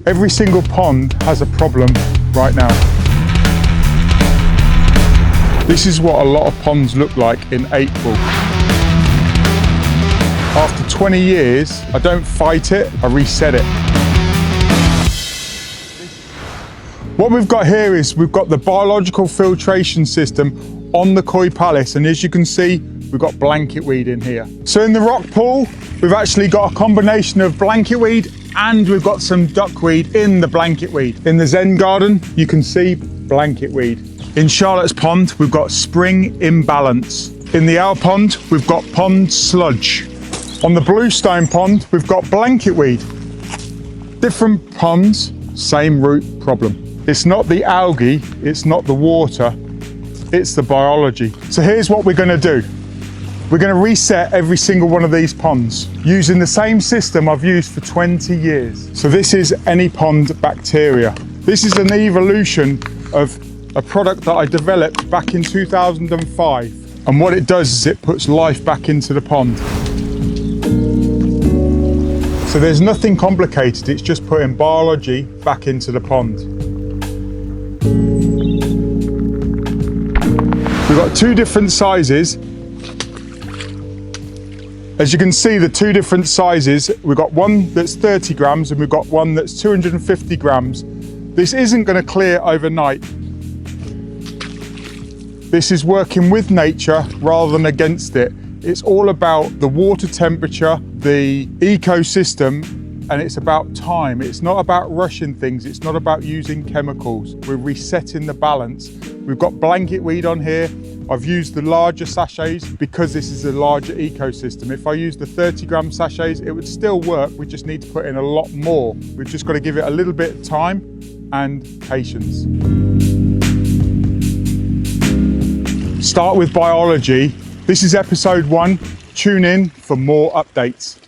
Every single pond has a problem right now. This is what a lot of ponds look like in April. After 20 years, I don't fight it, I reset it. What we've got here is we've got the biological filtration system on the koi palace, and as you can see, we've got blanket weed in here. So in the rock pool, we've actually got a combination of blanket weed and we've got some duckweed in the blanket weed. In the Zen garden, you can see blanket weed. In Charlotte's pond, we've got spring imbalance. In the owl pond, we've got pond sludge. On the bluestone pond, we've got blanket weed. Different ponds, same root problem. It's not the algae, it's not the water, it's the biology. So here's what we're gonna do. We're going to reset every single one of these ponds using the same system I've used for 20 years. So this is any pond bacteria. This is an evolution of a product that I developed back in 2005. And what it does is it puts life back into the pond. So there's nothing complicated, it's just putting biology back into the pond. We've got two different sizes. As you can see, the two different sizes, we've got one that's 30 grams and we've got one that's 250 grams. This isn't going to clear overnight. This is working with nature rather than against it. It's all about the water temperature, the ecosystem, and it's about time. It's not about rushing things. It's not about using chemicals. We're resetting the balance. We've got blanket weed on here. I've used the larger sachets because this is a larger ecosystem. If I used the 30-gram sachets, it would still work. We just need to put in a lot more. We've just got to give it a little bit of time and patience. Start with biology. This is episode 1. Tune in for more updates.